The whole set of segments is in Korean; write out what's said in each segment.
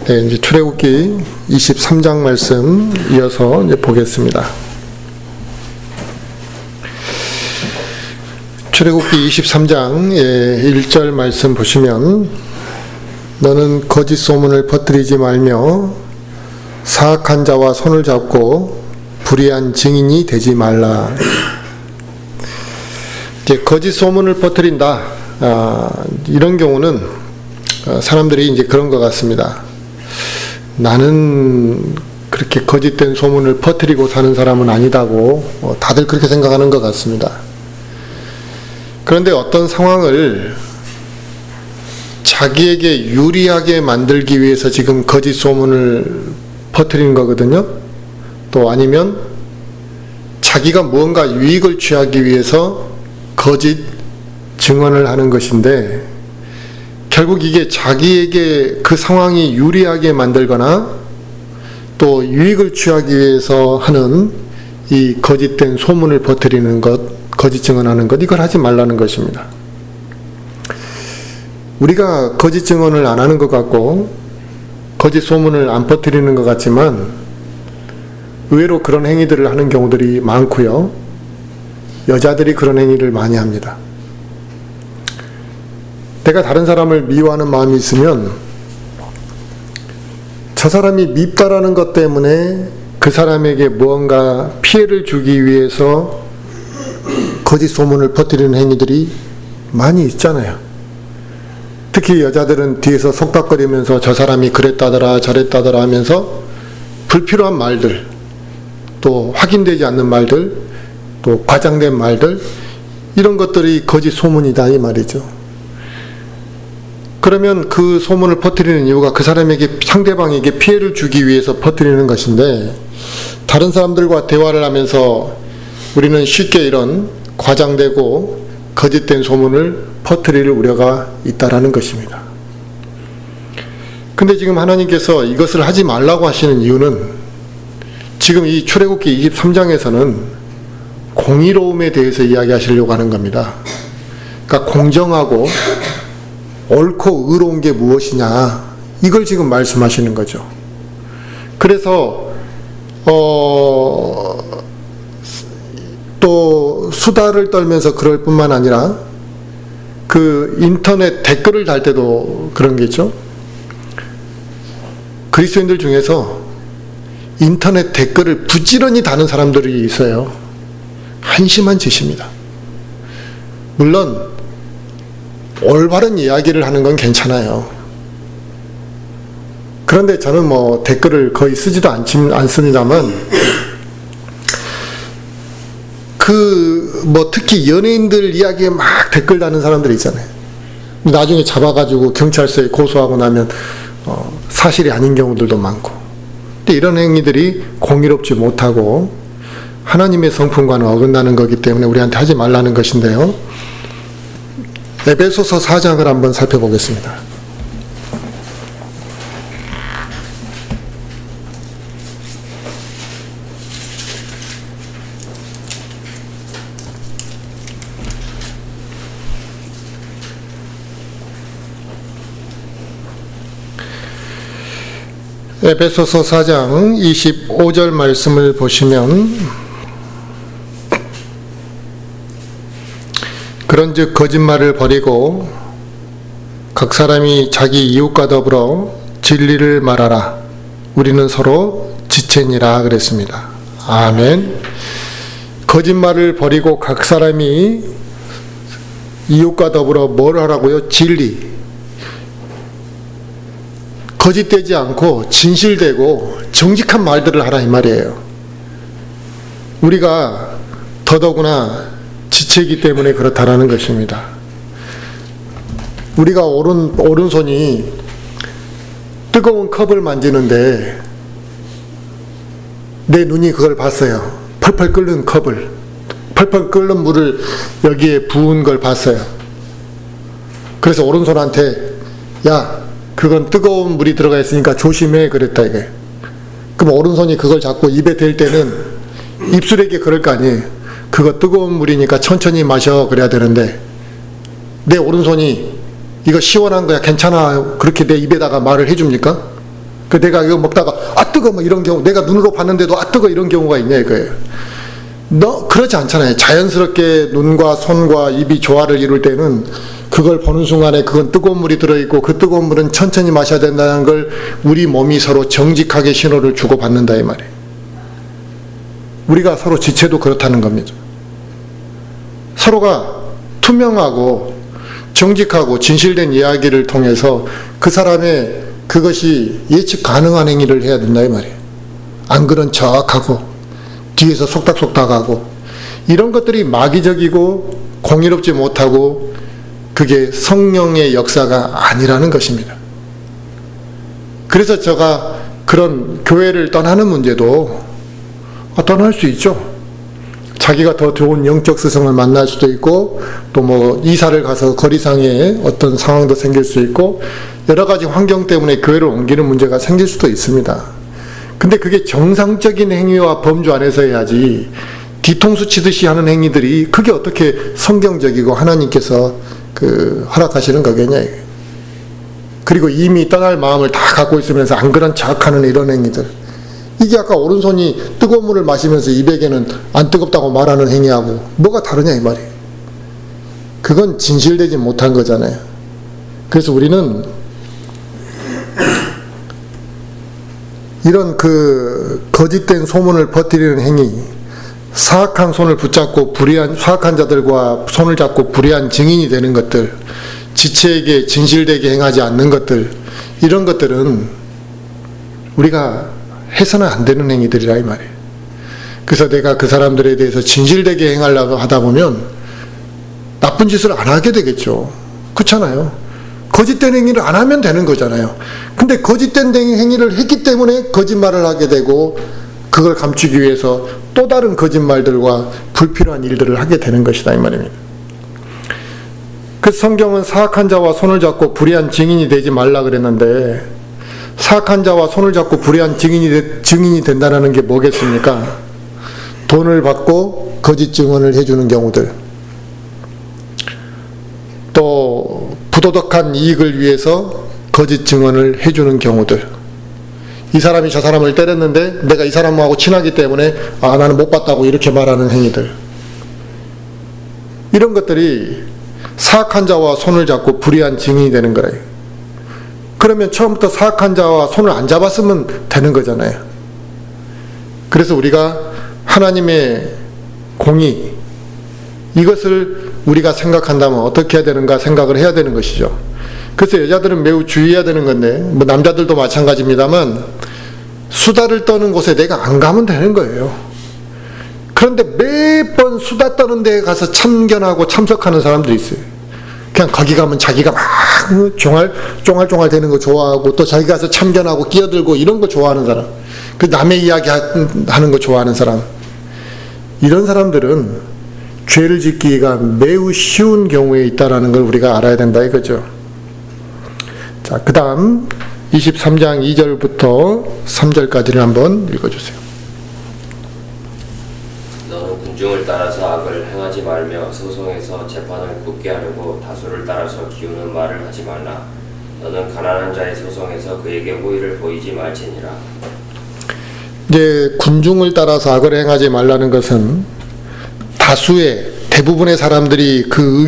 네, 이제 출애굽기 23장 말씀 이어서 이제 보겠습니다. 출애굽기 23장 1절 말씀 보시면, 너는 거짓 소문을 퍼뜨리지 말며 사악한 자와 손을 잡고 불의한 증인이 되지 말라. 이제 거짓 소문을 퍼뜨린다, 이런 경우는 사람들이 이제 그런 것 같습니다. 나는 그렇게 거짓된 소문을 퍼뜨리고 사는 사람은 아니다고 다들 그렇게 생각하는 것 같습니다. 그런데 어떤 상황을 자기에게 유리하게 만들기 위해서 지금 거짓 소문을 퍼뜨리는 거거든요. 또 아니면 자기가 무언가 유익을 취하기 위해서 거짓 증언을 하는 것인데, 결국 이게 자기에게 그 상황이 유리하게 만들거나 또 유익을 취하기 위해서 하는 이 거짓된 소문을 퍼뜨리는 것, 거짓 증언하는 것, 이걸 하지 말라는 것입니다. 우리가 거짓 증언을 안 하는 것 같고 거짓 소문을 안 퍼뜨리는 것 같지만 의외로 그런 행위들을 하는 경우들이 많고요. 여자들이 그런 행위를 많이 합니다. 내가 다른 사람을 미워하는 마음이 있으면 저 사람이 밉다라는 것 때문에 그 사람에게 무언가 피해를 주기 위해서 거짓 소문을 퍼뜨리는 행위들이 많이 있잖아요. 특히 여자들은 뒤에서 속닥거리면서 저 사람이 그랬다더라 저랬다더라 하면서 불필요한 말들, 또 확인되지 않는 말들, 또 과장된 말들, 이런 것들이 거짓 소문이다 이 말이죠. 그러면 그 소문을 퍼뜨리는 이유가 그 사람에게, 상대방에게 피해를 주기 위해서 퍼뜨리는 것인데, 다른 사람들과 대화를 하면서 우리는 쉽게 이런 과장되고 거짓된 소문을 퍼뜨릴 우려가 있다라는 것입니다. 근데 지금 하나님께서 이것을 하지 말라고 하시는 이유는, 지금 이 출애굽기 23장에서는 공의로움에 대해서 이야기하시려고 하는 겁니다. 그러니까 공정하고 옳고 의로운 게 무엇이냐, 이걸 지금 말씀하시는 거죠. 그래서 또 수다를 떨면서 그럴 뿐만 아니라 그 인터넷 댓글을 달 때도 그런 게 있죠. 그리스도인들 중에서 인터넷 댓글을 부지런히 다는 사람들이 있어요. 한심한 짓입니다. 물론 올바른 이야기를 하는 건 괜찮아요. 그런데 저는 댓글을 거의 쓰지도 않습니다만, 특히 연예인들 이야기에 막 댓글 다는 사람들이 있잖아요. 나중에 잡아가지고 경찰서에 고소하고 나면 사실이 아닌 경우들도 많고. 근데 이런 행위들이 공의롭지 못하고 하나님의 성품과는 어긋나는 거기 때문에 우리한테 하지 말라는 것인데요. 에베소서 4장을 한번 살펴보겠습니다. 에베소서 4장 25절 말씀을 보시면, 그런즉 거짓말을 버리고 각 사람이 자기 이웃과 더불어 진리를 말하라. 우리는 서로 지체니라 그랬습니다. 아멘. 거짓말을 버리고 각 사람이 이웃과 더불어 뭘 하라고요? 진리. 거짓되지 않고 진실되고 정직한 말들을 하라 이 말이에요. 우리가 더더구나 지체이기 때문에 그렇다라는 것입니다. 우리가 오른손이 뜨거운 컵을 만지는데 내 눈이 그걸 봤어요. 펄펄 끓는 컵을, 펄펄 끓는 물을 여기에 부은 걸 봤어요. 그래서 오른손한테, 야, 그건 뜨거운 물이 들어가 있으니까 조심해 그랬다 이게. 그럼 오른손이 그걸 잡고 입에 댈 때는 입술에게 그럴 거 아니에요. 그거 뜨거운 물이니까 천천히 마셔 그래야 되는데, 내 오른손이 이거 시원한 거야 괜찮아 그렇게 내 입에다가 말을 해줍니까? 그 내가 이거 먹다가 아 뜨거 뭐 이런 경우, 내가 눈으로 봤는데도 아 뜨거 이런 경우가 있냐 이거예요. 그러지 않잖아요. 자연스럽게 눈과 손과 입이 조화를 이룰 때는 그걸 보는 순간에 그건 뜨거운 물이 들어있고 그 뜨거운 물은 천천히 마셔야 된다는 걸 우리 몸이 서로 정직하게 신호를 주고받는다 이 말이에요. 우리가 서로 지체도 그렇다는 겁니다. 서로가 투명하고 정직하고 진실된 이야기를 통해서 그 사람의 그것이 예측 가능한 행위를 해야 된다 이 말이에요. 안 그런 척하고 뒤에서 속닥속닥하고 이런 것들이 마귀적이고 공의롭지 못하고 그게 성령의 역사가 아니라는 것입니다. 그래서 제가 그런 교회를 떠나는 문제도 떠날 수 있죠. 자기가 더 좋은 영적 스승을 만날 수도 있고 또 뭐 이사를 가서 거리상에 어떤 상황도 생길 수 있고 여러 가지 환경 때문에 교회를 옮기는 문제가 생길 수도 있습니다. 근데 그게 정상적인 행위와 범주 안에서 해야지 뒤통수 치듯이 하는 행위들이 그게 어떻게 성경적이고 하나님께서 허락하시는 거겠냐. 그리고 이미 떠날 마음을 다 갖고 있으면서 안 그런 척하는 이런 행위들, 이게 아까 오른손이 뜨거운 물을 마시면서 입에게는 안 뜨겁다고 말하는 행위하고 뭐가 다르냐 이 말이에요. 그건 진실되지 못한 거잖아요. 그래서 우리는 이런 거짓된 소문을 퍼뜨리는 행위, 사악한 손을 붙잡고 사악한 자들과 손을 잡고 불의한 증인이 되는 것들, 지체에게 진실되게 행하지 않는 것들, 이런 것들은 우리가 해서는 안 되는 행위들이라 이 말이에요. 그래서 내가 그 사람들에 대해서 진실되게 행하려고 하다 보면 나쁜 짓을 안 하게 되겠죠. 그렇잖아요. 거짓된 행위를 안 하면 되는 거잖아요. 근데 거짓된 행위를 했기 때문에 거짓말을 하게 되고 그걸 감추기 위해서 또 다른 거짓말들과 불필요한 일들을 하게 되는 것이다 이 말입니다. 그 성경은 사악한 자와 손을 잡고 불의한 증인이 되지 말라 그랬는데 사악한 자와 손을 잡고 불의한 증인이 된다는 게 뭐겠습니까? 돈을 받고 거짓 증언을 해주는 경우들, 또 부도덕한 이익을 위해서 거짓 증언을 해주는 경우들, 이 사람이 저 사람을 때렸는데 내가 이 사람하고 친하기 때문에 나는 못 봤다고 이렇게 말하는 행위들, 이런 것들이 사악한 자와 손을 잡고 불의한 증인이 되는 거예요. 그러면 처음부터 사악한 자와 손을 안 잡았으면 되는 거잖아요. 그래서 우리가 하나님의 공의, 이것을 우리가 생각한다면 어떻게 해야 되는가 생각을 해야 되는 것이죠. 그래서 여자들은 매우 주의해야 되는 건데, 뭐 남자들도 마찬가지입니다만 수다를 떠는 곳에 내가 안 가면 되는 거예요. 그런데 매번 수다 떠는 데에 가서 참견하고 참석하는 사람들이 있어요. 그냥 거기 가면 자기가 막 쫑알쫑알 되는 거 좋아하고 또 자기 가서 참견하고 끼어들고 이런 거 좋아하는 사람, 그 남의 이야기 하는 거 좋아하는 사람, 이런 사람들은 죄를 짓기가 매우 쉬운 경우에 있다는 걸 우리가 알아야 된다 이거죠. 자, 그 다음 23장 2절부터 3절까지를 한번 읽어주세요. 너는 군중을 따라서 악을 행하지 말며 소송에서 재판을 굳게 하려고 다수를 따라서 기우는 말을 하지 말라. 너는 가난한 자의 소송에서 그에게 호의를 보이지 말지니라. 이제 군중을 따라서 악을 행하지 말라는 것은 다수의 대부분의 사람들이 그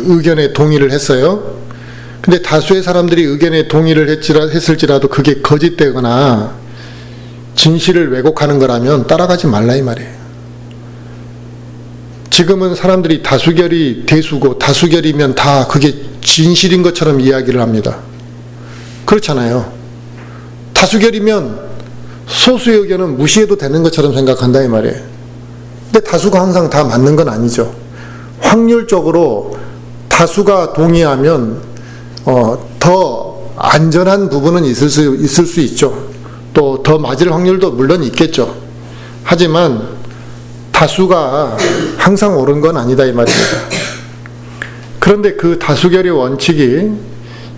의견에 동의를 했어요. 근데 다수의 사람들이 의견에 동의를 했을지라도 그게 거짓되거나 진실을 왜곡하는 거라면 따라가지 말라 이 말이에요. 지금은 사람들이 다수결이 대수고 다수결이면 다 그게 진실인 것처럼 이야기를 합니다. 그렇잖아요. 다수결이면 소수의 의견은 무시해도 되는 것처럼 생각한다 이 말이에요. 근데 다수가 항상 다 맞는 건 아니죠. 확률적으로 다수가 동의하면 더 안전한 부분은 있을 수 있죠. 또 더 맞을 확률도 물론 있겠죠. 하지만 다수가 항상 옳은 건 아니다 이 말입니다. 그런데 그 다수결의 원칙이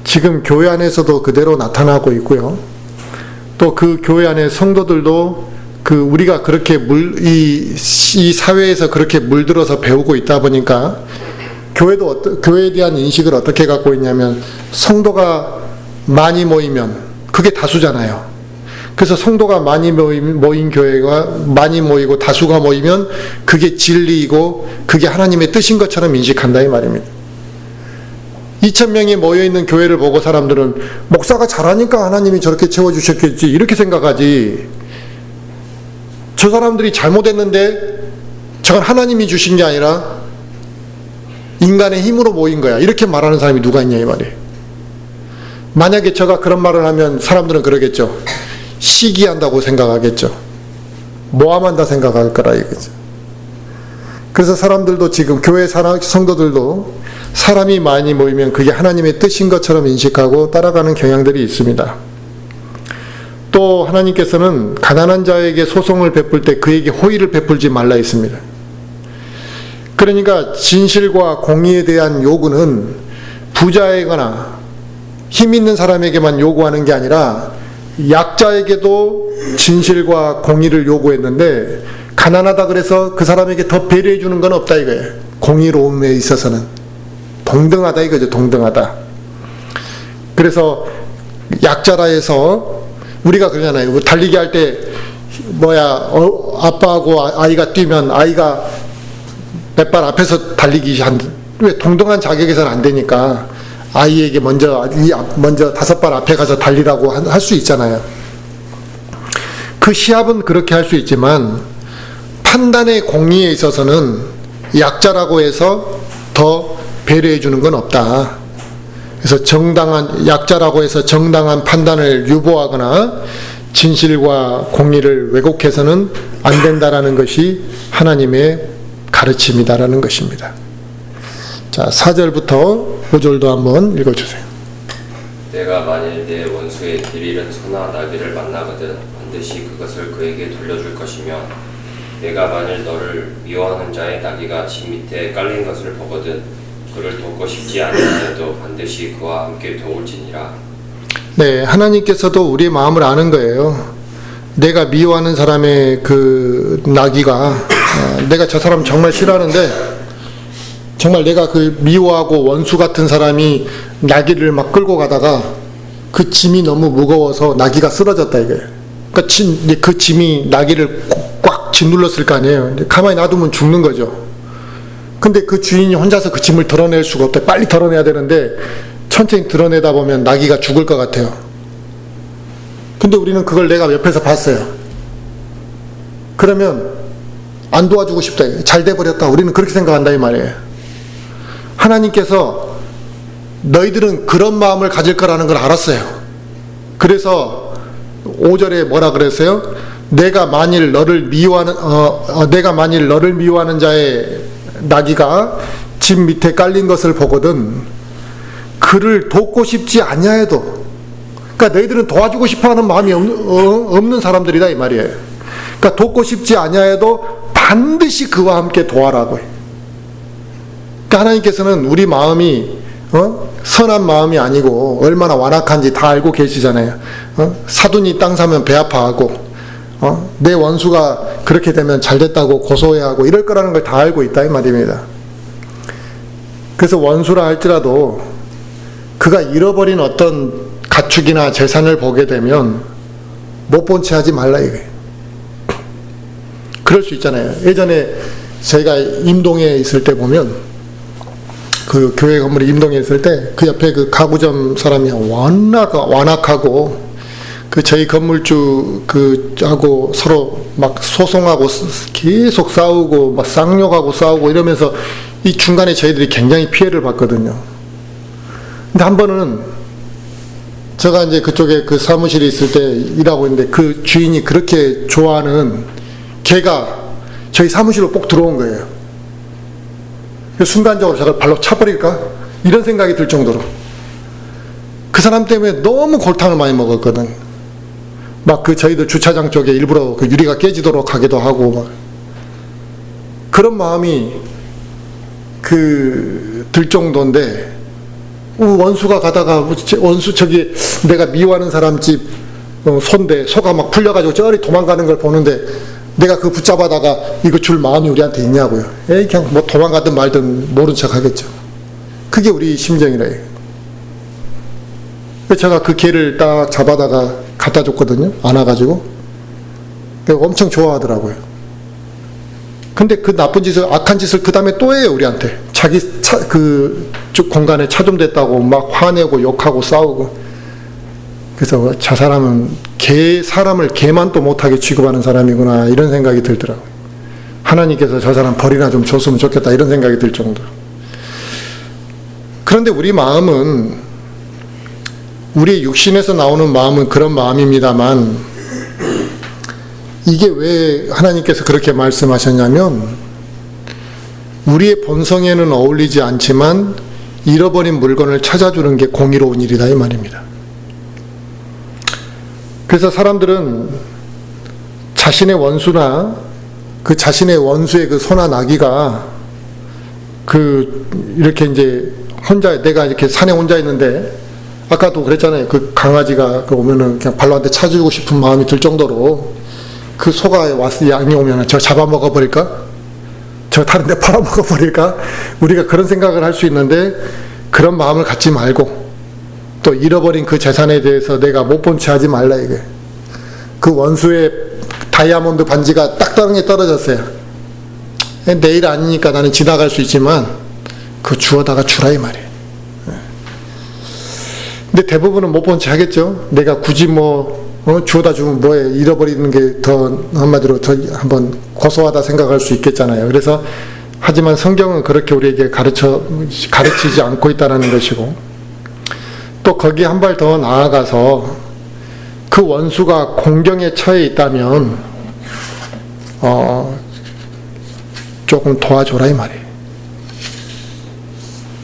지금 교회 안에서도 그대로 나타나고 있고요. 또 그 교회 안의 성도들도 우리가 그렇게 이 사회에서 그렇게 물들어서 배우고 있다 보니까 교회에 대한 인식을 어떻게 갖고 있냐면 성도가 많이 모이면 그게 다수잖아요. 그래서 성도가 많이 모인 교회가 많이 모이고 다수가 모이면 그게 진리이고 그게 하나님의 뜻인 것처럼 인식한다 이 말입니다. 2,000명이 모여있는 교회를 보고 사람들은 목사가 잘하니까 하나님이 저렇게 채워주셨겠지 이렇게 생각하지, 저 사람들이 잘못했는데 저건 하나님이 주신 게 아니라 인간의 힘으로 모인 거야 이렇게 말하는 사람이 누가 있냐 이 말이에요. 만약에 제가 그런 말을 하면 사람들은 그러겠죠. 시기한다고 생각하겠죠. 모함한다 생각할 거라 이거죠. 그래서 사람들도 지금 교회 성도들도 사람이 많이 모이면 그게 하나님의 뜻인 것처럼 인식하고 따라가는 경향들이 있습니다. 또 하나님께서는 가난한 자에게 소송을 베풀 때 그에게 호의를 베풀지 말라 했습니다. 그러니까 진실과 공의에 대한 요구는 부자에거나 힘 있는 사람에게만 요구하는 게 아니라 약자에게도 진실과 공의를 요구했는데, 가난하다 그래서 그 사람에게 더 배려해 주는 건 없다 이거예요. 공의로움에 있어서는 동등하다 이거죠. 동등하다. 그래서 약자라 해서 우리가 그러잖아요. 달리기 할 때 아빠하고 아이가 뛰면 아이가 몇 발 앞에서 달리기 왜 동등한 자격에서는 안 되니까 아이에게 먼저 5발 앞에 가서 달리라고 할 수 있잖아요. 그 시합은 그렇게 할 수 있지만 판단의 공의에 있어서는 약자라고 해서 더 배려해 주는 건 없다. 그래서 약자라고 해서 정당한 판단을 유보하거나 진실과 공의를 왜곡해서는 안 된다라는 것이 하나님의 가르침이다라는 것입니다. 자, 4절부터 5절도 한번 읽어주세요. 내가 만일 내 원수의 길 잃은 소나 나귀를 만나거든 반드시 그것을 그에게 돌려줄 것이며, 내가 만일 너를 미워하는 자의 나귀가 집 밑에 깔린 것을 보거든 그를 돕고 싶지 아니하여도 반드시 그와 함께 도울지니라. 네, 하나님께서도 우리의 마음을 아는 거예요. 내가 미워하는 사람의 그 나귀가 내가 저 사람 정말 싫어하는데 정말 내가 그 미워하고 원수 같은 사람이 나귀를 막 끌고 가다가 그 짐이 너무 무거워서 나귀가 쓰러졌다 이거예요. 그러니까 그 짐이 나귀를 꽉 짓눌렀을 거 아니에요. 가만히 놔두면 죽는 거죠. 근데 그 주인이 혼자서 그 짐을 드러낼 수가 없다. 빨리 드러내야 되는데 천천히 드러내다 보면 나귀가 죽을 것 같아요. 근데 우리는 그걸 내가 옆에서 봤어요. 그러면 안 도와주고 싶다. 잘 돼버렸다. 우리는 그렇게 생각한다 이 말이에요. 하나님께서 너희들은 그런 마음을 가질 거라는 걸 알았어요. 그래서 5절에 뭐라 그랬어요? 내가 만일 너를 미워하는 자의 나귀가 집 밑에 깔린 것을 보거든 그를 돕고 싶지 아니하여도, 그러니까 너희들은 도와주고 싶어하는 마음이 없는 사람들이다 이 말이에요. 그러니까 돕고 싶지 아니하여도 반드시 그와 함께 도와라고 해요. 그러니까 하나님께서는 우리 마음이 선한 마음이 아니고 얼마나 완악한지 다 알고 계시잖아요. 사돈이 땅 사면 배 아파하고 내 원수가 그렇게 되면 잘됐다고 고소해하고 이럴 거라는 걸 다 알고 있다 이 말입니다. 그래서 원수라 할지라도 그가 잃어버린 어떤 가축이나 재산을 보게 되면 못 본 채 하지 말라 이거예요. 그럴 수 있잖아요. 예전에 제가 임동에 있을 때 보면 그 교회 건물이 임동에 있을 때 그 옆에 그 가구점 사람이 완악하고 그 저희 건물주 하고 서로 막 소송하고 계속 싸우고 막 쌍욕하고 싸우고 이러면서 이 중간에 저희들이 굉장히 피해를 봤거든요. 근데 한 번은 제가 이제 그쪽에 그 사무실에 있을 때 일하고 있는데 그 주인이 그렇게 좋아하는 개가 저희 사무실로 꼭 들어온 거예요. 순간적으로 저걸 발로 차버릴까? 이런 생각이 들 정도로 그 사람 때문에 너무 골탕을 많이 먹었거든. 막 그 저희들 주차장 쪽에 일부러 그 유리가 깨지도록 하기도 하고 막 그런 마음이 들 정도인데, 원수가 가다가 저기 내가 미워하는 사람 집 손대 소가 막 풀려가지고 저리 도망가는 걸 보는데 내가 그 붙잡아다가 이거 줄 마음이 우리한테 있냐고요. 그냥 뭐 도망가든 말든 모른 척 하겠죠. 그게 우리 심정이래요. 제가 그 개를 딱 잡아다가 갖다 줬거든요. 안아가지고. 엄청 좋아하더라고요. 근데 그 나쁜 짓을, 악한 짓을 그 다음에 또 해요, 우리한테. 자기 공간에 차 좀 됐다고 막 화내고 욕하고 싸우고. 그래서 저 사람은 사람을 개만 또 못하게 취급하는 사람이구나, 이런 생각이 들더라고요. 하나님께서 저 사람 벌이나 좀 줬으면 좋겠다, 이런 생각이 들 정도. 그런데 우리 마음은, 우리의 육신에서 나오는 마음은 그런 마음입니다만, 이게 왜 하나님께서 그렇게 말씀하셨냐면, 우리의 본성에는 어울리지 않지만 잃어버린 물건을 찾아주는 게 공의로운 일이다, 이 말입니다. 그래서 사람들은 자신의 원수나 그 자신의 원수의 그 소나 나귀가 이렇게 이제 내가 이렇게 산에 혼자 있는데, 아까도 그랬잖아요. 그 강아지가 오면은 그냥 발로 한 대 차주고 싶은 마음이 들 정도로, 그 소가 양이 오면은 저 잡아먹어버릴까? 저 다른 데 팔아먹어버릴까? 우리가 그런 생각을 할 수 있는데, 그런 마음을 갖지 말고, 또 잃어버린 그 재산에 대해서 내가 못 본 채 하지 말라, 이게. 그 원수의 다이아몬드 반지가 딱땅에 떨어졌어요. 내일 아니니까 나는 지나갈 수 있지만, 그거 주워다가 주라, 이 말이에요. 근데 대부분은 못 본 채 하겠죠. 내가 굳이 주워다 주면 뭐해, 잃어버리는 게 더, 한마디로 더 한번 고소하다 생각할 수 있겠잖아요. 그래서, 하지만 성경은 그렇게 우리에게 가르치지 않고 있다는 것이고, 또 거기에 한 발 더 나아가서, 그 원수가 공경에 처해 있다면, 조금 도와줘라, 이 말이에요.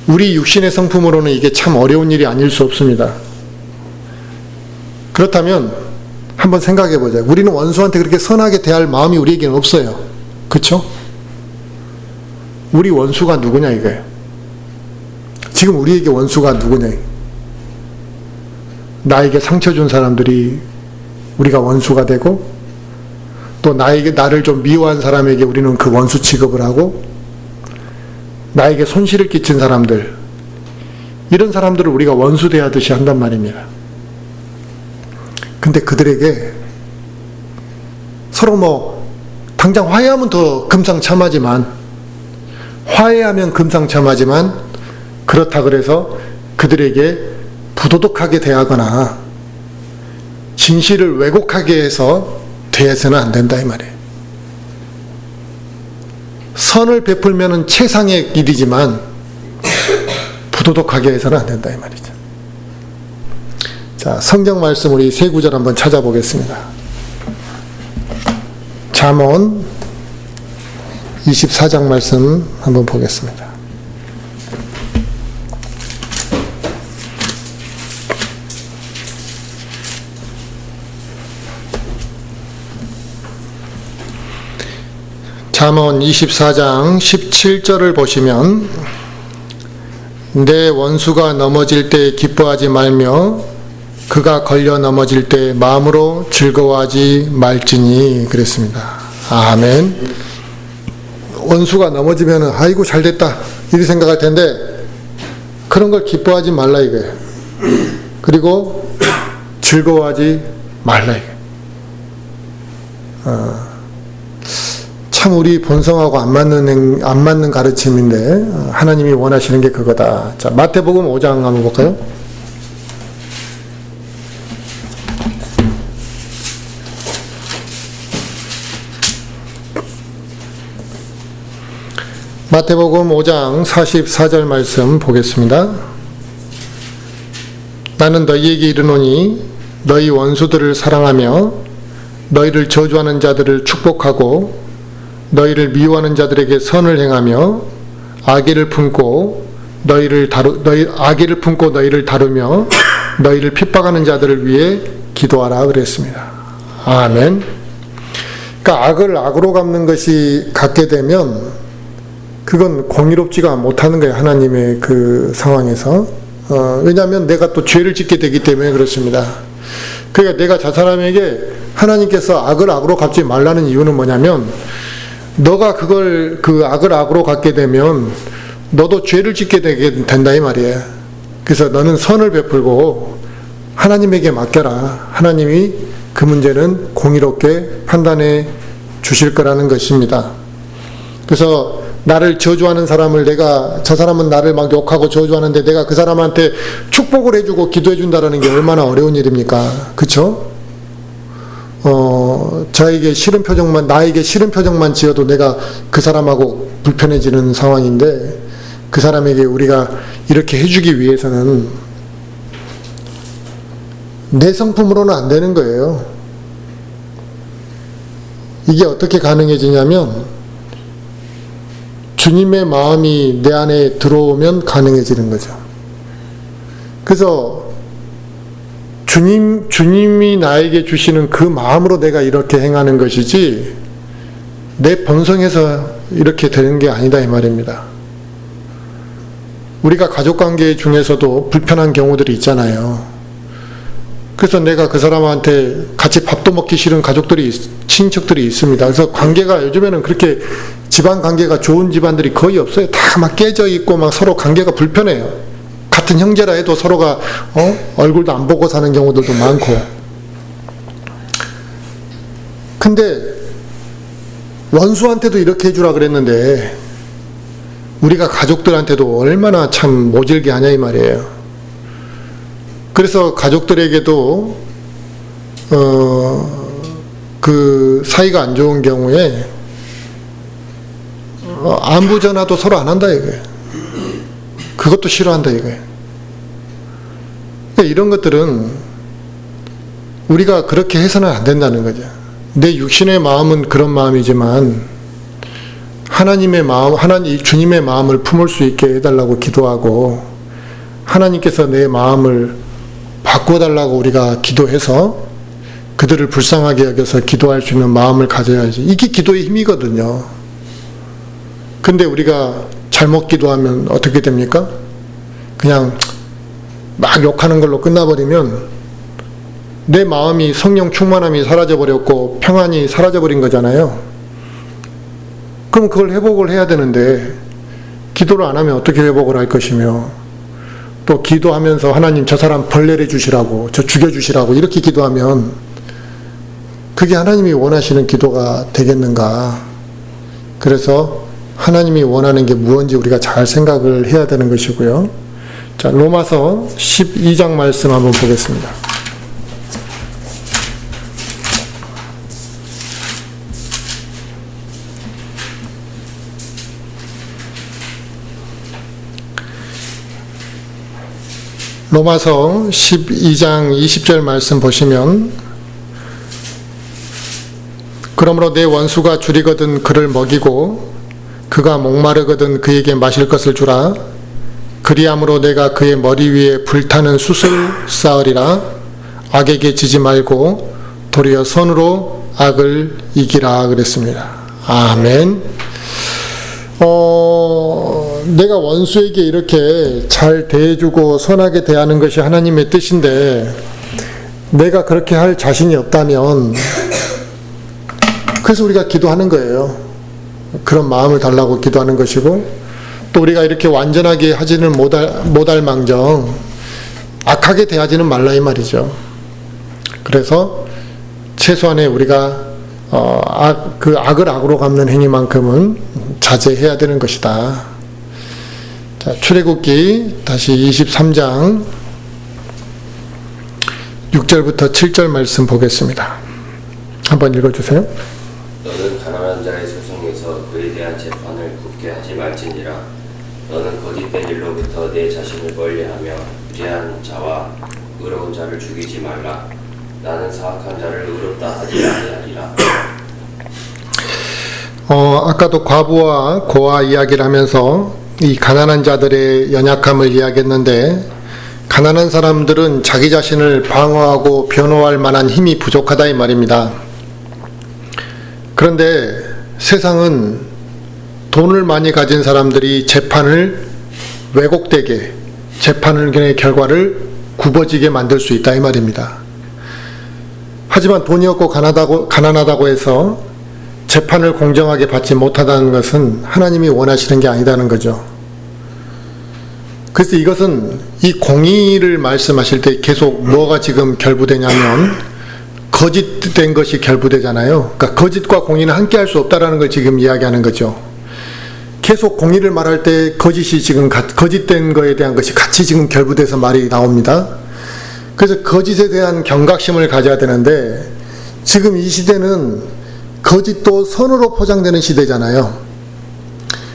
우리 육신의 성품으로는 이게 참 어려운 일이 아닐 수 없습니다. 그렇다면 한번 생각해 보자. 우리는 원수한테 그렇게 선하게 대할 마음이 우리에게는 없어요. 그렇죠? 우리 원수가 누구냐, 이거예요. 지금 우리에게 원수가 누구냐. 나에게 상처 준 사람들이 우리가 원수가 되고, 또 나를 좀 미워한 사람에게 우리는 그 원수 취급을 하고, 나에게 손실을 끼친 사람들, 이런 사람들을 우리가 원수 대하듯이 한단 말입니다. 근데 그들에게 서로 당장 화해하면 더 금상첨화지만, 그렇다 그래서 그들에게 부도덕하게 대하거나 진실을 왜곡하게 해서 대해서는 안 된다, 이 말이에요. 선을 베풀면은 최상의 일이지만 부도덕하게 해서는 안 된다, 이 말이죠. 자, 성경 말씀 우리 세 구절 한번 찾아보겠습니다. 잠언 24장 말씀 한번 보겠습니다. 잠언 24장 17절을 보시면, 내 원수가 넘어질 때 기뻐하지 말며 그가 걸려 넘어질 때 마음으로 즐거워하지 말지니, 그랬습니다. 아멘. 원수가 넘어지면 아이고 잘됐다 이렇게 생각할 텐데, 그런 걸 기뻐하지 말라, 이거예요. 그리고 즐거워하지 말라, 이거예요. 참 우리 본성하고 안 맞는 가르침인데, 하나님이 원하시는 게 그거다. 자, 마태복음 5장 한번 볼까요? 마태복음 5장 44절 말씀 보겠습니다. 나는 너희에게 이르노니 너희 원수들을 사랑하며 너희를 저주하는 자들을 축복하고 너희를 미워하는 자들에게 선을 행하며 악의를 품고 너희를 다루며 너희를 핍박하는 자들을 위해 기도하라, 그랬습니다. 아멘. 그러니까 악을 악으로 갚게 되면 그건 공의롭지가 못하는 거예요, 하나님의 그 상황에서. 왜냐하면 내가 또 죄를 짓게 되기 때문에 그렇습니다. 그러니까 내가 저 사람에게 하나님께서 악을 악으로 갚지 말라는 이유는 뭐냐면, 너가 그 악을 악으로 갚게 되면 너도 죄를 짓게 된다, 이 말이에요. 그래서 너는 선을 베풀고 하나님에게 맡겨라. 하나님이 그 문제는 공의롭게 판단해 주실 거라는 것입니다. 그래서 나를 저주하는 사람을 저 사람은 나를 막 욕하고 저주하는데 내가 그 사람한테 축복을 해주고 기도해 준다는 게 얼마나 어려운 일입니까? 그쵸? 나에게 싫은 표정만 지어도 내가 그 사람하고 불편해지는 상황인데, 그 사람에게 우리가 이렇게 해주기 위해서는 내 성품으로는 안 되는 거예요. 이게 어떻게 가능해지냐면, 주님의 마음이 내 안에 들어오면 가능해지는 거죠. 그래서 주님이 나에게 주시는 그 마음으로 내가 이렇게 행하는 것이지 내 본성에서 이렇게 되는 게 아니다 이 말입니다. 우리가 가족관계 중에서도 불편한 경우들이 있잖아요. 그래서 내가 그 사람한테 같이 밥도 먹기 싫은 친척들이 있습니다. 그래서 관계가 요즘에는 그렇게 집안 관계가 좋은 집안들이 거의 없어요. 다 막 깨져 있고 막 서로 관계가 불편해요. 같은 형제라 해도 서로가 얼굴도 안 보고 사는 경우들도 많고. 근데 원수한테도 이렇게 해주라 그랬는데 우리가 가족들한테도 얼마나 참 모질게 하냐 이 말이에요. 그래서 가족들에게도 그 사이가 안 좋은 경우에 안부 전화도 서로 안 한다 이거예요. 그것도 싫어한다 이거예요. 이런 것들은 우리가 그렇게 해서는 안 된다는 거죠. 내 육신의 마음은 그런 마음이지만 주님의 마음을 품을 수 있게 해달라고 기도하고, 하나님께서 내 마음을 바꿔달라고 우리가 기도해서 그들을 불쌍하게 여겨서 기도할 수 있는 마음을 가져야지. 이게 기도의 힘이거든요. 근데 우리가 잘못 기도하면 어떻게 됩니까? 그냥 막 욕하는 걸로 끝나버리면 내 마음이 성령 충만함이 사라져버렸고 평안이 사라져버린 거잖아요. 그럼 그걸 회복을 해야 되는데 기도를 안 하면 어떻게 회복을 할 것이며, 또 기도하면서 하나님 저 사람 벌 내려주시라고, 저 죽여주시라고 이렇게 기도하면 그게 하나님이 원하시는 기도가 되겠는가. 그래서 하나님이 원하는 게 무엇인지 우리가 잘 생각을 해야 되는 것이고요. 자, 로마서 12장 말씀 한번 보겠습니다. 로마서 12장 20절 말씀 보시면, 그러므로 내 원수가 줄이거든 그를 먹이고 그가 목마르거든 그에게 마실 것을 주라. 그리함으로 내가 그의 머리 위에 불타는 숯을 쌓으리라. 악에게 지지 말고 도리어 선으로 악을 이기라 그랬습니다. 아멘. 내가 원수에게 이렇게 잘 대해주고 선하게 대하는 것이 하나님의 뜻인데 내가 그렇게 할 자신이 없다면, 그래서 우리가 기도하는 거예요. 그런 마음을 달라고 기도하는 것이고, 또 우리가 이렇게 완전하게 하지는 못할 망정 악하게 대하지는 말라 이 말이죠. 그래서 최소한의 우리가 그 악을 악으로 갚는 행위만큼은 자제해야 되는 것이다. 자, 출애굽기 다시 23장 6절부터 7절 말씀 보겠습니다. 한번 읽어주세요. 너는 가난한 자의 소송에서 그에 대한 재판을 굳게 하지 말지니라. 너는 거짓된 일로부터 내 자신을 멀리하며 무죄한 자와 의로운 자를 죽이지 말라. 나는 사악한 자를 의롭다 하지 아니하리라. 아까도 과부와 고아 이야기를 하면서 이 가난한 자들의 연약함을 이야기했는데, 가난한 사람들은 자기 자신을 방어하고 변호할 만한 힘이 부족하다 이 말입니다. 그런데 세상은 돈을 많이 가진 사람들이 재판을 왜곡되게, 재판의 결과를 굽어지게 만들 수 있다 이 말입니다. 하지만 돈이 없고 가난하다고 해서 재판을 공정하게 받지 못하다는 것은 하나님이 원하시는 게 아니다는 거죠. 그래서 이것은 이 공의를 말씀하실 때 계속 뭐가 지금 결부되냐면 거짓된 것이 결부되잖아요. 그러니까 거짓과 공의는 함께 할 수 없다라는 걸 지금 이야기하는 거죠. 계속 공의를 말할 때 거짓이 지금 거짓된 거에 대한 것이 같이 지금 결부돼서 말이 나옵니다. 그래서 거짓에 대한 경각심을 가져야 되는데 지금 이 시대는 거짓도 선으로 포장되는 시대잖아요.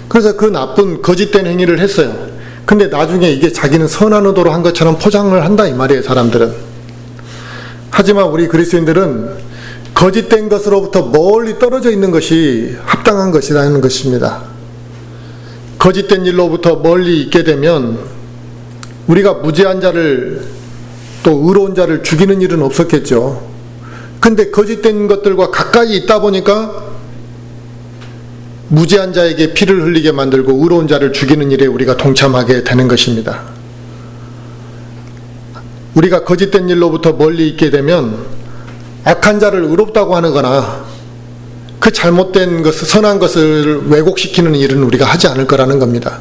그래서 그 나쁜 거짓된 행위를 했어요. 근데 나중에 이게 자기는 선한 의도로 한 것처럼 포장을 한다 이 말이에요, 사람들은. 하지만 우리 그리스도인들은 거짓된 것으로부터 멀리 떨어져 있는 것이 합당한 것이라는 것입니다. 거짓된 일로부터 멀리 있게 되면 우리가 무죄한 자를 또 의로운 자를 죽이는 일은 없었겠죠. 근데 거짓된 것들과 가까이 있다 보니까 무죄한 자에게 피를 흘리게 만들고 의로운 자를 죽이는 일에 우리가 동참하게 되는 것입니다. 우리가 거짓된 일로부터 멀리 있게 되면 악한 자를 의롭다고 하는 거나 그 잘못된 것, 선한 것을 왜곡시키는 일은 우리가 하지 않을 거라는 겁니다.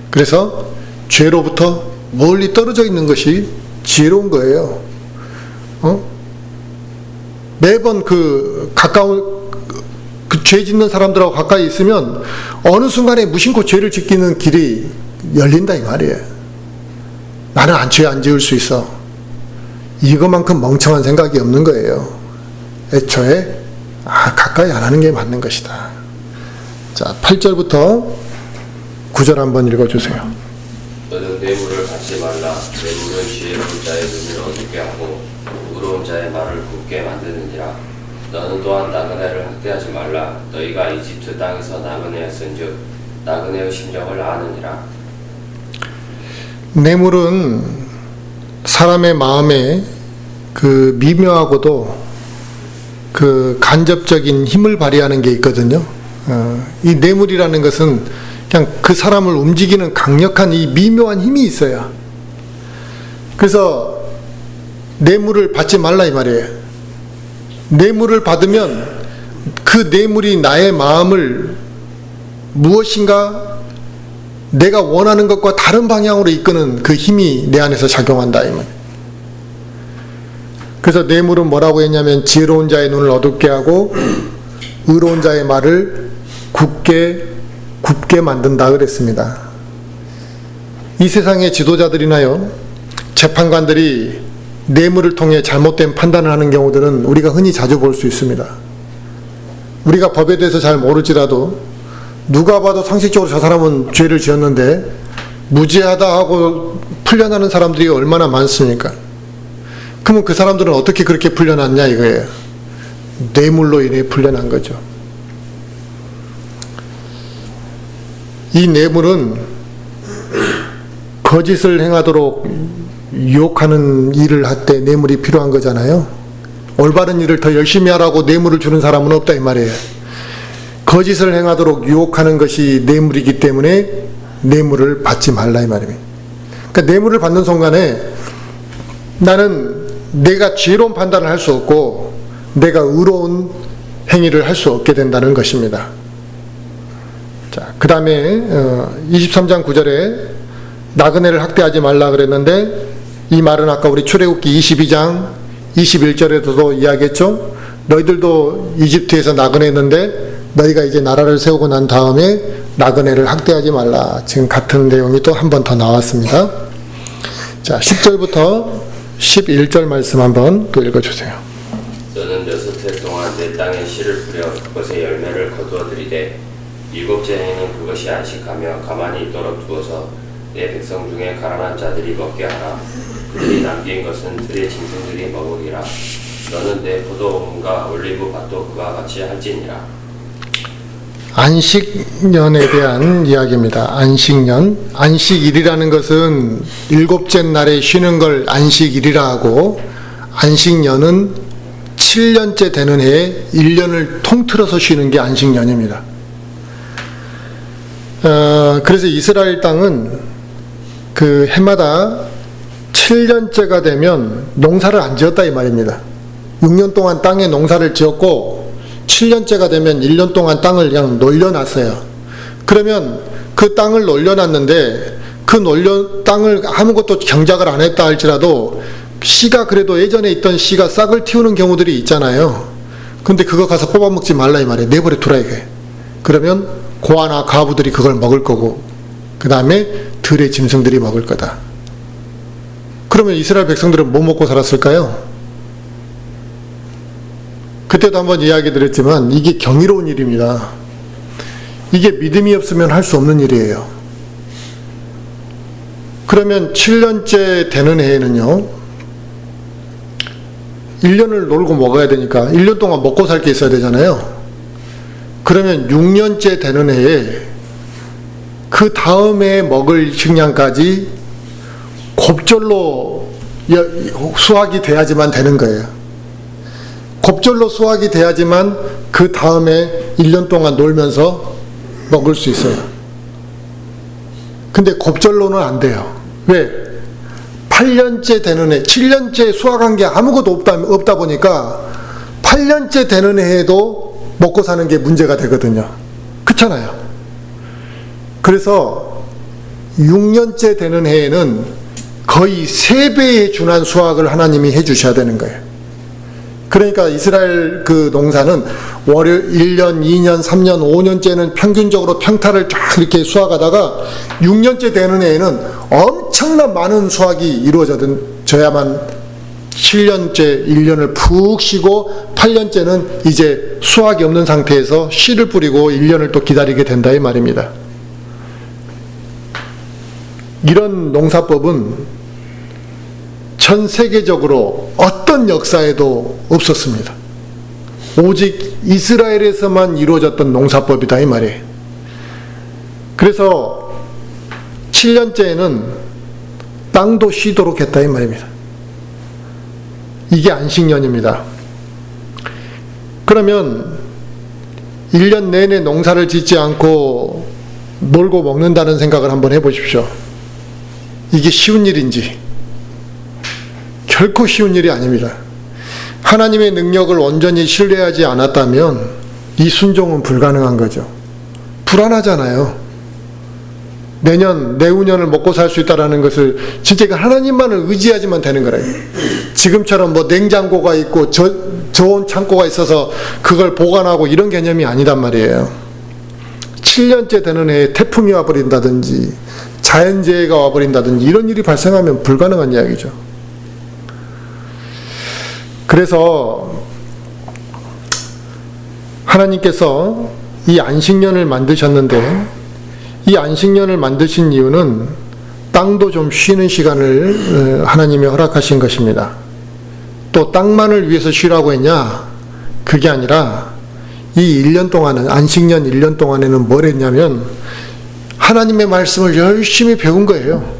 그래서 죄로부터 멀리 떨어져 있는 것이 지혜로운 거예요. 매번 죄 짓는 사람들하고 가까이 있으면 어느 순간에 무심코 죄를 짓기는 길이 열린다 이 말이에요. 나는 죄 안 지을 수 있어. 이것만큼 멍청한 생각이 없는 거예요. 애초에 가까이 안 하는 게 맞는 것이다. 자, 8절부터 9절 한번 읽어주세요. 너는 뇌물을 받지 말라. 뇌물은 지혜로운 자의 눈을 어둡게 하고 의로운 자의 말을 굳게 만드느니라. 너는 또한 나그네를 학대하지 말라. 너희가 이집트 땅에서 나그네였은즉 나그네의 심정을 아느니라. 뇌물은 사람의 마음에 그 미묘하고도 그 간접적인 힘을 발휘하는 게 있거든요. 이 뇌물이라는 것은 그냥 그 사람을 움직이는 강력한 이 미묘한 힘이 있어요. 그래서 뇌물을 받지 말라 이 말이에요. 뇌물을 받으면 그 뇌물이 나의 마음을 무엇인가 내가 원하는 것과 다른 방향으로 이끄는 그 힘이 내 안에서 작용한다 이 말. 그래서 뇌물은 뭐라고 했냐면 지혜로운 자의 눈을 어둡게 하고 의로운 자의 말을 굽게 만든다 그랬습니다. 이 세상의 지도자들이나요 재판관들이 뇌물을 통해 잘못된 판단을 하는 경우들은 우리가 흔히 자주 볼 수 있습니다. 우리가 법에 대해서 잘 모를지라도 누가 봐도 상식적으로 저 사람은 죄를 지었는데 무죄하다 하고 풀려나는 사람들이 얼마나 많습니까? 그러면 그 사람들은 어떻게 그렇게 풀려났냐 이거예요. 뇌물로 인해 풀려난 거죠. 이 뇌물은 거짓을 행하도록 유혹하는 일을 할 때 뇌물이 필요한 거잖아요. 올바른 일을 더 열심히 하라고 뇌물을 주는 사람은 없다 이 말이에요. 거짓을 행하도록 유혹하는 것이 뇌물이기 때문에 뇌물을 받지 말라 이 말입니다. 그러니까 뇌물을 받는 순간에 나는 내가 지혜로운 판단을 할 수 없고 내가 의로운 행위를 할 수 없게 된다는 것입니다. 자, 그 다음에 23장 9절에 나그네를 학대하지 말라 그랬는데 이 말은 아까 우리 출애굽기 22장 21절에서도 이야기했죠. 너희들도 이집트에서 나그네였는데 너희가 이제 나라를 세우고 난 다음에 나그네를 학대하지 말라. 지금 같은 내용이 또 한 번 더 나왔습니다. 자, 10절부터 11절 말씀 한번 또 읽어주세요. 너는 6해 동안 내 땅에 씨를 뿌려 그것의 열매를 거두어들이되 일곱째 해에는 그것이 안식하며 가만히 있도록 두어서 내 백성 중에 가난한 자들이 먹게 하라. 그들이 남긴 것은 들의 짐승들이 먹으리라. 너는 내 포도원과 올리브 밭도 그와 같이 할지니라. 안식년에 대한 이야기입니다. 안식년. 안식일이라는 것은 일곱째 날에 쉬는 걸 안식일이라 하고 안식년은 7년째 되는 해에 1년을 통틀어서 쉬는 게 안식년입니다. 그래서 이스라엘 땅은 그 해마다 7년째가 되면 농사를 안 지었다 이 말입니다. 6년 동안 땅에 농사를 지었고 7년째가 되면 1년 동안 땅을 그냥 놀려놨어요. 그러면 그 땅을 놀려놨는데 그 땅을 아무것도 경작을 안 했다 할지라도 씨가 그래도 예전에 있던 씨가 싹을 틔우는 경우들이 있잖아요. 근데 그거 가서 뽑아먹지 말라 이 말이에요. 내버려 두라 이게. 그러면 고아나 과부들이 그걸 먹을 거고 그 다음에 들의 짐승들이 먹을 거다. 그러면 이스라엘 백성들은 뭐 먹고 살았을까요? 그때도 한번 이야기 드렸지만 이게 경이로운 일입니다. 이게 믿음이 없으면 할 수 없는 일이에요. 그러면 7년째 되는 해에는요, 1년을 놀고 먹어야 되니까 1년 동안 먹고 살 게 있어야 되잖아요. 그러면 6년째 되는 해에 그 다음에 먹을 식량까지 곱절로 수확이 돼야지만 되는 거예요. 곱절로 수확이 돼야지만 그 다음에 1년 동안 놀면서 먹을 수 있어요. 근데 곱절로는 안 돼요. 왜? 8년째 되는 해, 7년째 수확한 게 아무것도 없다 보니까 8년째 되는 해에도 먹고 사는 게 문제가 되거든요. 그렇잖아요. 그래서 6년째 되는 해에는 거의 3배에 준한 수확을 하나님이 해주셔야 되는 거예요. 그러니까 이스라엘 그 농사는 월요 1년, 2년, 3년, 5년째는 평균적으로 평타를 쫙 이렇게 수확하다가 6년째 되는 해에는 엄청난 많은 수확이 이루어져야만 7년째 1년을 푹 쉬고 8년째는 이제 수확이 없는 상태에서 씨를 뿌리고 1년을 또 기다리게 된다 이 말입니다. 이런 농사법은 전 세계적으로 어떤 역사에도 없었습니다. 오직 이스라엘에서만 이루어졌던 농사법이다 이 말이에요. 그래서 7년째에는 땅도 쉬도록 했다 이 말입니다. 이게 안식년입니다. 그러면 1년 내내 농사를 짓지 않고 놀고 먹는다는 생각을 한번 해보십시오. 이게 쉬운 일인지? 결코 쉬운 일이 아닙니다. 하나님의 능력을 온전히 신뢰하지 않았다면 이 순종은 불가능한 거죠. 불안하잖아요. 내후년을 먹고 살 수 있다는 것을 진짜 하나님만을 의지하지만 되는 거래요. 지금처럼 뭐 냉장고가 있고 저온 창고가 있어서 그걸 보관하고 이런 개념이 아니단 말이에요. 7년째 되는 해에 태풍이 와버린다든지 자연재해가 와버린다든지 이런 일이 발생하면 불가능한 이야기죠. 그래서 하나님께서 이 안식년을 만드셨는데 이 안식년을 만드신 이유는 땅도 좀 쉬는 시간을 하나님이 허락하신 것입니다. 또 땅만을 위해서 쉬라고 했냐? 그게 아니라 이 1년 동안은 안식년 1년 동안에는 뭘 했냐면 하나님의 말씀을 열심히 배운 거예요.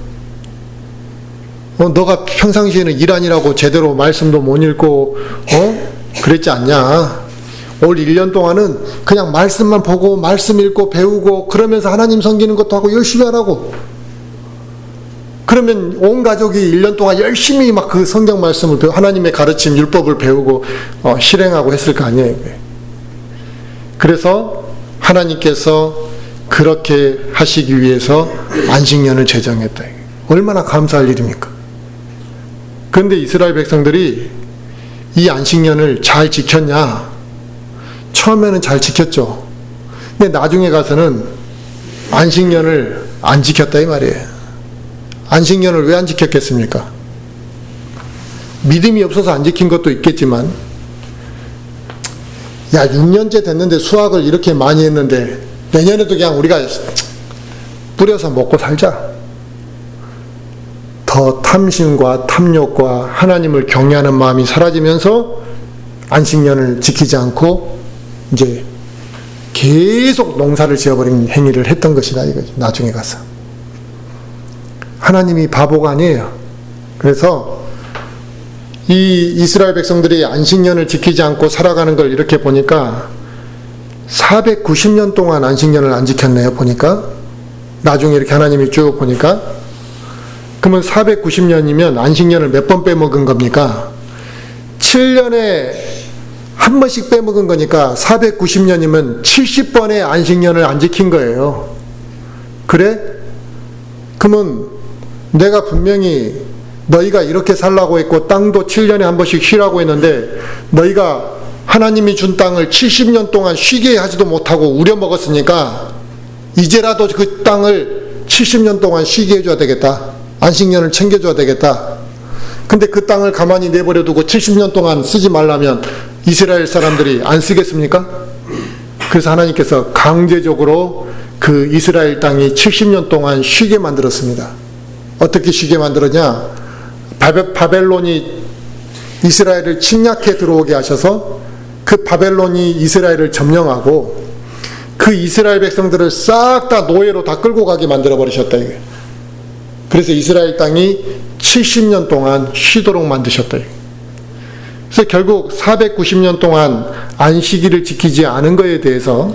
너가 평상시에는 일하느라고 제대로 말씀도 못 읽고 그랬지 않냐? 올 1년 동안은 그냥 말씀만 보고 말씀 읽고 배우고 그러면서 하나님 섬기는 것도 하고 열심히 하라고. 그러면 온 가족이 1년 동안 열심히 막 그 성경 말씀을 배우고 하나님의 가르침 율법을 배우고 실행하고 했을 거 아니에요. 그래서 하나님께서 그렇게 하시기 위해서 안식년을 제정했다. 얼마나 감사할 일입니까? 그런데 이스라엘 백성들이 이 안식년을 잘 지켰냐? 처음에는 잘 지켰죠. 근데 나중에 가서는 안식년을 안 지켰다 이 말이에요. 안식년을 왜 안 지켰겠습니까? 믿음이 없어서 안 지킨 것도 있겠지만 6년째 됐는데 수확을 이렇게 많이 했는데 내년에도 그냥 우리가 뿌려서 먹고 살자. 더 탐심과 탐욕과 하나님을 경외하는 마음이 사라지면서 안식년을 지키지 않고 이제 계속 농사를 지어버린 행위를 했던 것이다 이거죠. 나중에 가서. 하나님이 바보가 아니에요. 그래서 이 이스라엘 백성들이 안식년을 지키지 않고 살아가는 걸 이렇게 보니까 490년 동안 안식년을 안 지켰네요. 보니까 나중에 이렇게 하나님이 쭉 보니까 그러면 490년이면 안식년을 몇 번 빼먹은 겁니까? 7년에 한 번씩 빼먹은 거니까 490년이면 70번의 안식년을 안 지킨 거예요. 그래? 그러면 내가 분명히 너희가 이렇게 살라고 했고 땅도 7년에 한 번씩 쉬라고 했는데 너희가 하나님이 준 땅을 70년 동안 쉬게 하지도 못하고 우려먹었으니까 이제라도 그 땅을 70년 동안 쉬게 해줘야 되겠다. 안식년을 챙겨줘야 되겠다. 근데 그 땅을 가만히 내버려 두고 70년 동안 쓰지 말라면 이스라엘 사람들이 안 쓰겠습니까? 그래서 하나님께서 강제적으로 그 이스라엘 땅이 70년 동안 쉬게 만들었습니다. 어떻게 쉬게 만들었냐? 바벨론이 이스라엘을 침략해 들어오게 하셔서 그 바벨론이 이스라엘을 점령하고 그 이스라엘 백성들을 싹 다 노예로 다 끌고 가게 만들어 버리셨다. 그래서 이스라엘 땅이 70년 동안 쉬도록 만드셨다. 그래서 결국 490년 동안 안식일을 지키지 않은 것에 대해서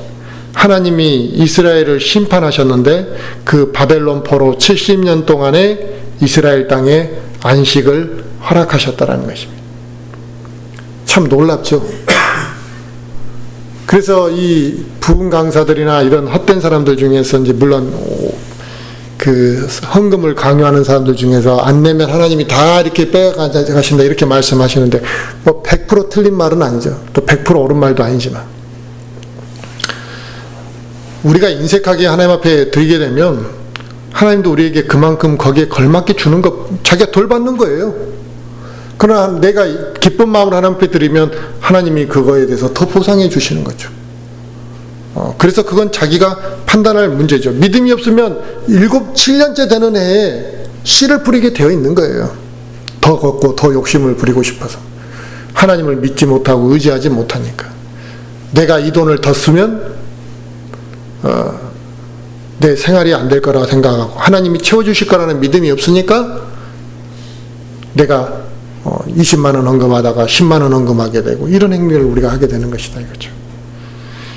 하나님이 이스라엘을 심판하셨는데 그 바벨론 포로 70년 동안의 이스라엘 땅에 안식을 허락하셨다라는 것입니다. 참 놀랍죠. 그래서 이 부흥 강사들이나 이런 헛된 사람들 중에서 이제 물론 그 헌금을 강요하는 사람들 중에서 안 내면 하나님이 다 이렇게 빼가신다 이렇게 말씀하시는데 뭐 100% 틀린 말은 아니죠. 또 100% 옳은 말도 아니지만 우리가 인색하게 하나님 앞에 드리게 되면 하나님도 우리에게 그만큼 거기에 걸맞게 주는 것, 자기가 돌받는 거예요. 그러나 내가 기쁜 마음으로 하나님 앞에 드리면 하나님이 그거에 대해서 더 보상해 주시는 거죠. 그래서 그건 자기가 판단할 문제죠. 믿음이 없으면 7년째 되는 해에 씨를 뿌리게 되어 있는 거예요. 더 걷고 더 욕심을 부리고 싶어서. 하나님을 믿지 못하고 의지하지 못하니까. 내가 이 돈을 더 쓰면 내 생활이 안 될 거라고 생각하고 하나님이 채워주실 거라는 믿음이 없으니까 내가 20만 원 헌금하다가 10만 원 헌금하게 되고 이런 행위를 우리가 하게 되는 것이다 이거죠.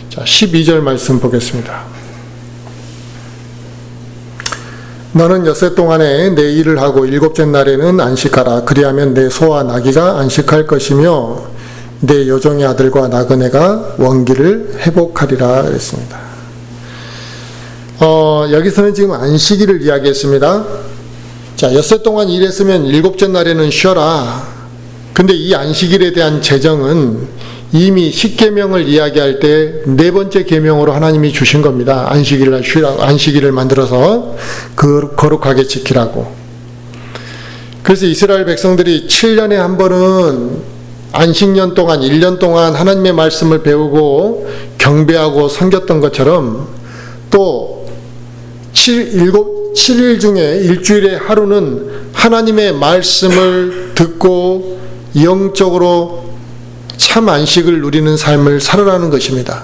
자, 12절 말씀 보겠습니다. 너는 엿새 동안에 내 일을 하고 일곱째 날에는 안식하라. 그리하면 내 소와 나귀가 안식할 것이며 내 여종의 아들과 나그네가 원기를 회복하리라 그랬습니다. 여기서는 지금 안식일을 이야기했습니다. 자, 엿새 동안 일했으면 일곱째 날에는 쉬어라. 근데 이 안식일에 대한 제정은 이미 10계명을 이야기할 때 네 번째 계명으로 하나님이 주신 겁니다. 안식일을 쉬라고, 안식일을 만들어서 거룩하게 지키라고. 그래서 이스라엘 백성들이 7년에 한 번은 안식년 동안 1년 동안 하나님의 말씀을 배우고 경배하고 섬겼던 것처럼 또 7일 중에 일주일에 하루는 하나님의 말씀을 듣고 영적으로 참 안식을 누리는 삶을 살아라는 것입니다.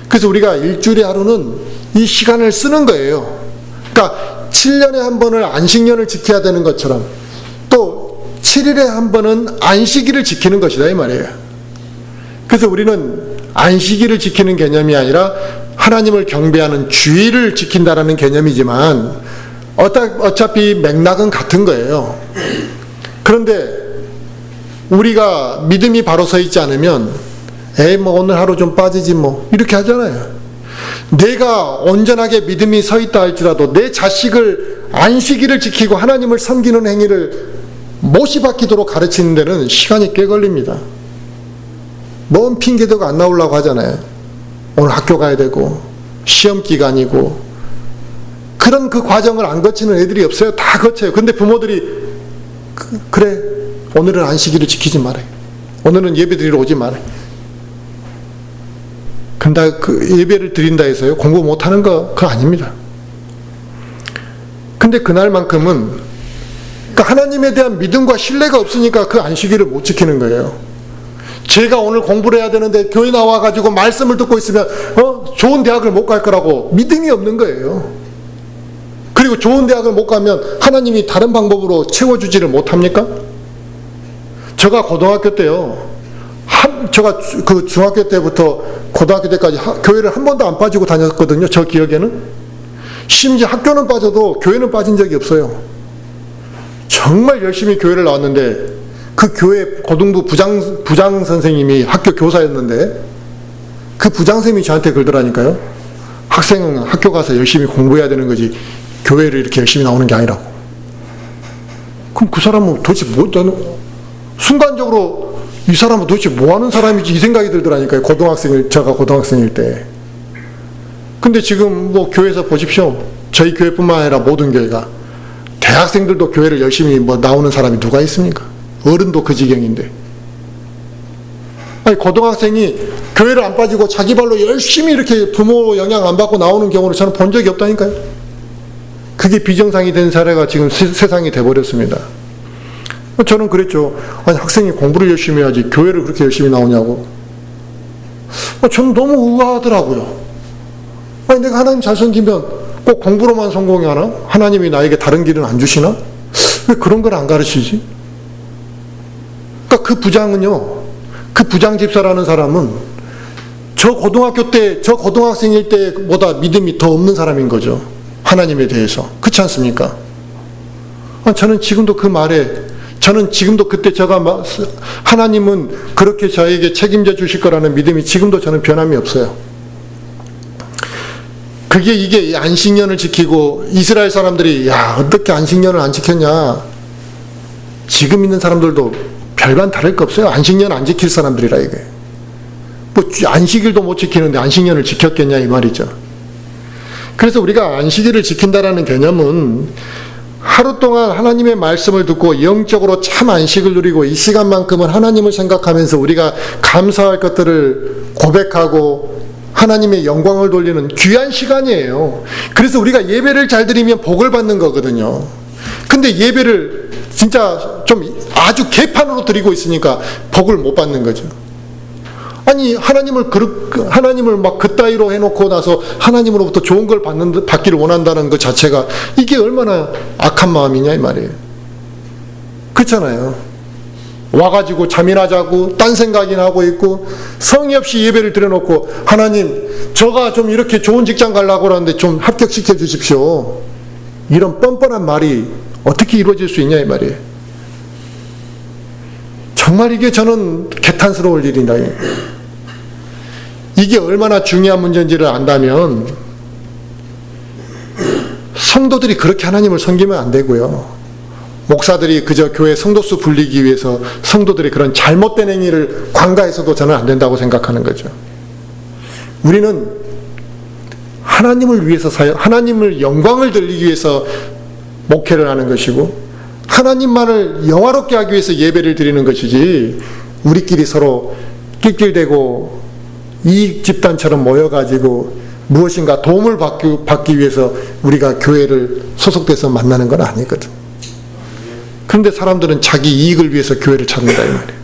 그래서 우리가 일주일에 하루는 이 시간을 쓰는 거예요. 그러니까 7년에 한 번을 안식년을 지켜야 되는 것처럼 또 7일에 한 번은 안식일을 지키는 것이다 이 말이에요. 그래서 우리는 안식일을 지키는 개념이 아니라 하나님을 경배하는 주일을 지킨다라는 개념이지만 어차피 맥락은 같은 거예요. 그런데 우리가 믿음이 바로 서 있지 않으면 뭐 오늘 하루 좀 빠지지 뭐 이렇게 하잖아요. 내가 온전하게 믿음이 서 있다 할지라도 내 자식을 안식일을 지키고 하나님을 섬기는 행위를 못이 박히도록 가르치는 데는 시간이 꽤 걸립니다. 뭔 핑계대고 안 나오려고 하잖아요. 오늘 학교 가야 되고 시험 기간이고 그런 그 과정을 안 거치는 애들이 없어요. 다 거쳐요. 근데 부모들이 그래 오늘은 안식일을 지키지 말아요. 오늘은 예배 드리러 오지 말아요. 근데 그 예배를 드린다 해서요 공부 못하는 거 그거 아닙니다. 근데 그날만큼은 그러니까 하나님에 대한 믿음과 신뢰가 없으니까 그 안식일을 못 지키는 거예요. 제가 오늘 공부를 해야 되는데 교회 나와가지고 말씀을 듣고 있으면 좋은 대학을 못 갈 거라고 믿음이 없는 거예요. 그리고 좋은 대학을 못 가면 하나님이 다른 방법으로 채워주지를 못합니까? 제가 고등학교 때요. 제가 그 중학교 때부터 고등학교 때까지 교회를 한 번도 안 빠지고 다녔거든요. 저 기억에는. 심지어 학교는 빠져도 교회는 빠진 적이 없어요. 정말 열심히 교회를 나왔는데 그 교회 고등부 부장 선생님이 학교 교사였는데 그 부장선생님이 저한테 그러더라니까요. 학생은 학교 가서 열심히 공부해야 되는 거지 교회를 이렇게 열심히 나오는 게 아니라고. 그럼 그 사람은 도대체 나는 순간적으로 이 사람은 도대체 뭐 하는 사람이지 이 생각이 들더라니까요. 제가 고등학생일 때. 근데 지금 뭐 교회에서 보십시오. 저희 교회뿐만 아니라 모든 교회가 대학생들도 교회를 열심히 뭐 나오는 사람이 누가 있습니까? 어른도 그 지경인데. 아니, 고등학생이 교회를 안 빠지고 자기 발로 열심히 이렇게 부모 영향 안 받고 나오는 경우를 저는 본 적이 없다니까요. 그게 비정상이 된 사례가 지금 세상이 돼버렸습니다. 저는 그랬죠. 아니, 학생이 공부를 열심히 해야지 교회를 그렇게 열심히 나오냐고. 저는 너무 의아하더라고요. 아니, 내가 하나님 잘 섬기면 꼭 공부로만 성공이 하나? 하나님이 나에게 다른 길은 안 주시나? 왜 그런 걸 안 가르치지? 그러니까 그 부장은요, 그 부장 집사라는 사람은 저 고등학교 때, 저 고등학생일 때보다 믿음이 더 없는 사람인 거죠. 하나님에 대해서. 그렇지 않습니까? 저는 지금도 그 말에, 저는 지금도 그때 하나님은 그렇게 저에게 책임져 주실 거라는 믿음이 지금도 저는 변함이 없어요. 이게 안식년을 지키고 이스라엘 사람들이 야, 어떻게 안식년을 안 지켰냐. 지금 있는 사람들도 별반 다를 거 없어요. 안식년 안 지킬 사람들이라 이게. 뭐 안식일도 못 지키는데 안식년을 지켰겠냐 이 말이죠. 그래서 우리가 안식일을 지킨다라는 개념은 하루 동안 하나님의 말씀을 듣고 영적으로 참 안식을 누리고 이 시간만큼은 하나님을 생각하면서 우리가 감사할 것들을 고백하고 하나님의 영광을 돌리는 귀한 시간이에요. 그래서 우리가 예배를 잘 드리면 복을 받는 거거든요. 근데 예배를 진짜 좀 아주 개판으로 드리고 있으니까 복을 못 받는 거죠. 아니, 하나님을 막 그따위로 해놓고 나서 하나님으로부터 좋은 걸 받기를 원한다는 것 자체가 이게 얼마나 악한 마음이냐 이 말이에요. 그렇잖아요. 와가지고 잠이나 자고 딴 생각이나 하고 있고 성의 없이 예배를 드려놓고 하나님 저가 좀 이렇게 좋은 직장 가려고 하는데 좀 합격시켜 주십시오. 이런 뻔뻔한 말이 어떻게 이루어질 수 있냐 이 말이에요. 정말 이게 저는 개탄스러울 일이다. 이게 얼마나 중요한 문제인지를 안다면 성도들이 그렇게 하나님을 섬기면 안 되고요. 목사들이 그저 교회 성도수 불리기 위해서 성도들이 그런 잘못된 행위를 관가해서도 저는 안 된다고 생각하는 거죠. 우리는 하나님을 위해서 하나님을 영광을 돌리기 위해서 목회를 하는 것이고 하나님만을 영화롭게 하기 위해서 예배를 드리는 것이지 우리끼리 서로 낄낄대고 이익 집단처럼 모여가지고 무엇인가 도움을 받기 위해서 우리가 교회를 소속돼서 만나는 건 아니거든. 그런데 사람들은 자기 이익을 위해서 교회를 찾는다 이 말이에요.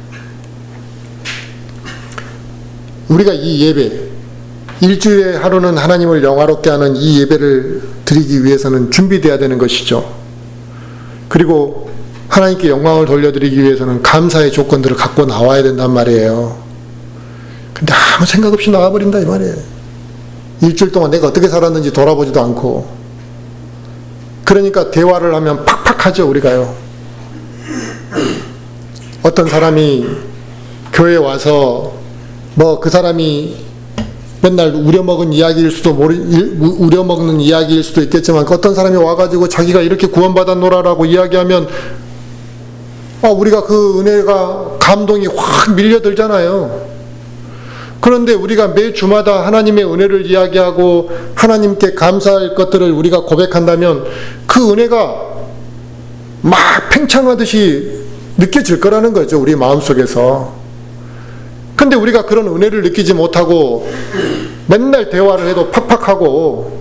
우리가 이 예배, 일주일에 하루는 하나님을 영화롭게 하는 이 예배를 드리기 위해서는 준비되어야 되는 것이죠. 그리고 하나님께 영광을 돌려드리기 위해서는 감사의 조건들을 갖고 나와야 된단 말이에요. 근데 아무 생각 없이 나와버린다 이 말이에요. 일주일 동안 내가 어떻게 살았는지 돌아보지도 않고. 그러니까 대화를 하면 팍팍하죠 우리가요. 어떤 사람이 교회에 와서 뭐 그 사람이 맨날 우려먹은 이야기일 수도 우려먹는 이야기일 수도 있겠지만 어떤 사람이 와가지고 자기가 이렇게 구원받았노라라고 이야기하면 우리가 그 은혜가 감동이 확 밀려들잖아요. 그런데 우리가 매 주마다 하나님의 은혜를 이야기하고 하나님께 감사할 것들을 우리가 고백한다면 그 은혜가 막 팽창하듯이 느껴질 거라는 거죠. 우리 마음속에서. 근데 우리가 그런 은혜를 느끼지 못하고 맨날 대화를 해도 팍팍하고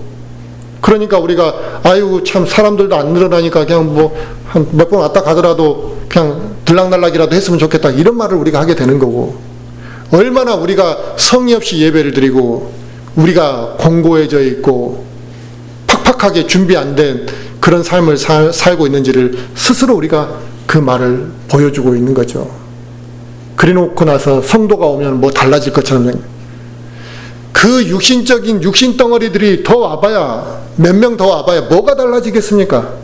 그러니까 우리가 아유 참 사람들도 안 늘어나니까 그냥 뭐 한 몇 번 왔다 가더라도 그냥 들락날락이라도 했으면 좋겠다 이런 말을 우리가 하게 되는 거고 얼마나 우리가 성의 없이 예배를 드리고 우리가 공고해져 있고 팍팍하게 준비 안 된 그런 삶을 살고 있는지를 스스로 우리가 그 말을 보여주고 있는 거죠. 그래놓고 나서 성도가 오면 뭐 달라질 것처럼 그 육신적인 육신덩어리들이 더 와봐야 몇 명 더 와봐야 뭐가 달라지겠습니까?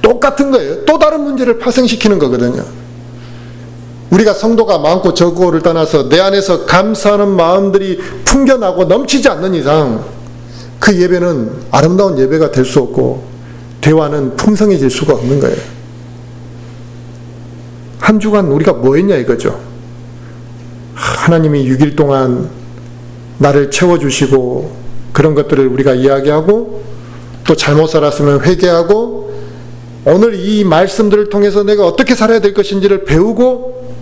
똑같은 거예요. 또 다른 문제를 파생시키는 거거든요. 우리가 성도가 많고 적고를 떠나서 내 안에서 감사하는 마음들이 풍겨나고 넘치지 않는 이상 그 예배는 아름다운 예배가 될 수 없고 대화는 풍성해질 수가 없는 거예요. 한 주간 우리가 뭐 했냐 이거죠. 하나님이 6일 동안 나를 채워주시고 그런 것들을 우리가 이야기하고 또 잘못 살았으면 회개하고 오늘 이 말씀들을 통해서 내가 어떻게 살아야 될 것인지를 배우고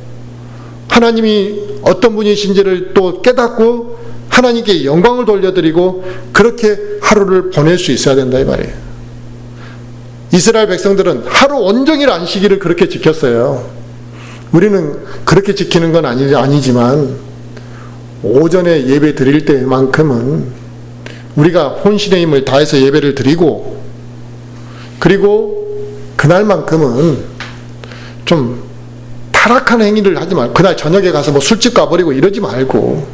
하나님이 어떤 분이신지를 또 깨닫고 하나님께 영광을 돌려드리고 그렇게 하루를 보낼 수 있어야 된다 이 말이에요. 이스라엘 백성들은 하루 온종일 안식일을 그렇게 지켰어요. 우리는 그렇게 지키는 건 아니지만 오전에 예배 드릴 때만큼은 우리가 혼신의 힘을 다해서 예배를 드리고 그리고 그날만큼은 좀 타락한 행위를 하지 말고 그날 저녁에 가서 뭐 술집 가버리고 이러지 말고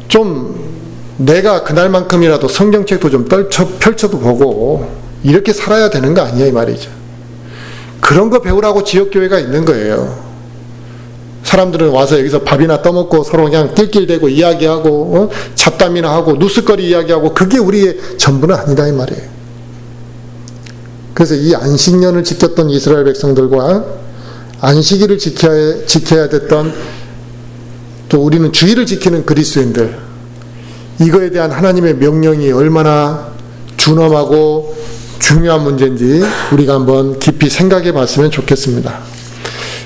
좀 내가 그날만큼이라도 성경책도 좀 펼쳐도 보고 이렇게 살아야 되는 거 아니야 이 말이죠. 그런 거 배우라고 지역교회가 있는 거예요. 사람들은 와서 여기서 밥이나 떠먹고 서로 그냥 낄낄대고 이야기하고 잡담이나 하고 누스거리 이야기하고 그게 우리의 전부는 아니다 이 말이에요. 그래서 이 안식년을 지켰던 이스라엘 백성들과 안식일을 지켜야 됐던 또 우리는 주일을 지키는 그리스도인들 이거에 대한 하나님의 명령이 얼마나 준엄하고 중요한 문제인지 우리가 한번 깊이 생각해 봤으면 좋겠습니다.